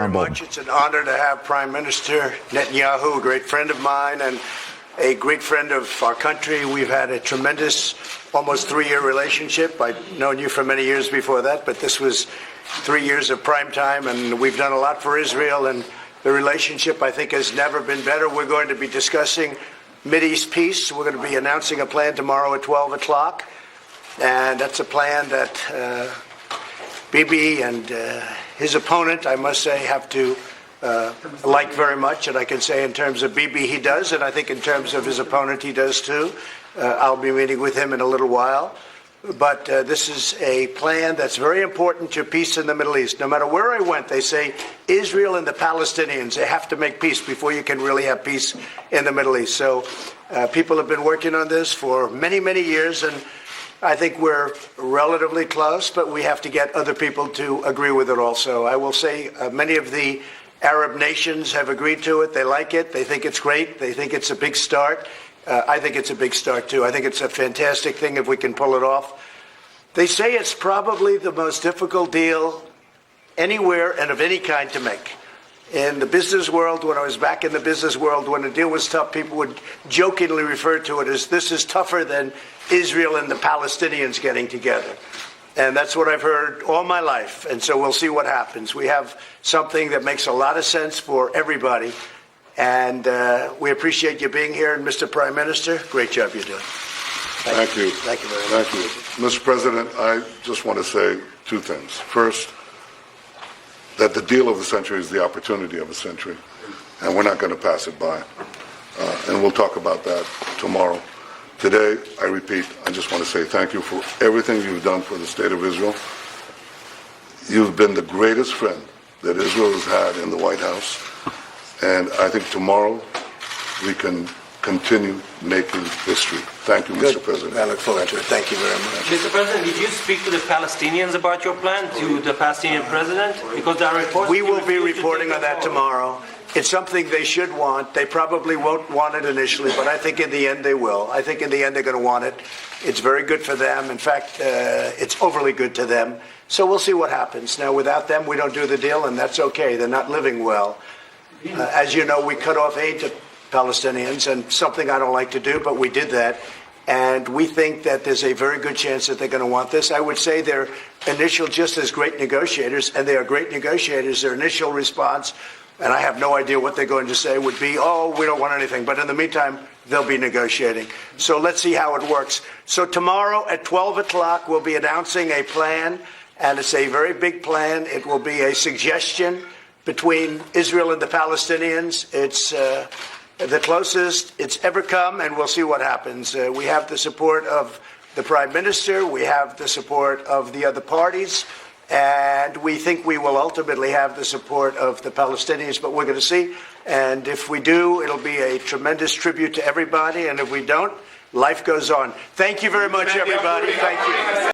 Very much. It's an honor to have Prime Minister Netanyahu, a great friend of mine and a great friend of our country. We've had a tremendous, almost 3-year relationship. I've known you for many years before that, but this was 3 years of prime time, and we've done a lot for Israel, and the relationship, I think, has never been better. We're going to be discussing Mideast peace. We're going to be announcing a plan tomorrow at 12 o'clock, and that's a plan that Bibi and his opponent, I must say, have to like very much. And I can say in terms of Bibi, he does, and I think in terms of his opponent, he does too. I'll be meeting with him in a little while. But this is a plan that's very important to peace in the Middle East. No matter where I went, they say Israel and the Palestinians, they have to make peace before you can really have peace in the Middle East. So people have been working on this for many, many years, and I think we're relatively close, but we have to get other people to agree with it also. I will say many of the Arab nations have agreed to it. They like it. They think it's great. They think it's a big start. I think it's a big start, too. I think it's a fantastic thing if we can pull it off. They say it's probably the most difficult deal anywhere and of any kind to make. In the business world, when I was back in the business world, when the deal was tough, people would jokingly refer to it as this is tougher than Israel and the Palestinians getting together. And that's what I've heard all my life. And so we'll see what happens. We have something that makes a lot of sense for everybody. And we appreciate you being here. And Mr. Prime Minister, great job you're doing. Thank you. Thank you very much. Thank you. Mr. President, I just want to say two things. First, that the deal of the century is the opportunity of a century, and we're not going to pass it by. And we'll talk about that tomorrow. Today, I repeat, I just want to say thank you for everything you've done for the state of Israel. You've been the greatest friend that Israel has had in the White House, and I think tomorrow we can continue making history. Thank you, Mr. President. I look forward to it. Thank you very much. Mr. President, did you speak to the Palestinians about your plan, to the Palestinian president? Because there are reports... We will be reporting on that tomorrow. It's something they should want. They probably won't want it initially, but I think in the end they will. I think in the end they're going to want it. It's very good for them. In fact, it's overly good to them. So we'll see what happens. Now, without them, we don't do the deal, and that's okay. They're not living well. As you know, we cut off aid to Palestinians, and something I don't like to do, but we did that. And we think that there's a very good chance that they're going to want this. I would say their initial, just as great negotiators, and they are great negotiators, their initial response, and I have no idea what they're going to say, would be, oh, we don't want anything. But in the meantime, they'll be negotiating. So let's see how it works. So tomorrow at 12 o'clock, we'll be announcing a plan, and it's a very big plan. It will be a suggestion between Israel and the Palestinians. It's the closest it's ever come, and we'll see what happens. We have the support of the Prime Minister. We have the support of the other parties. And we think we will ultimately have the support of the Palestinians, but we're going to see. And if we do, it'll be a tremendous tribute to everybody. And if we don't, life goes on. Thank you very much, everybody. Thank you.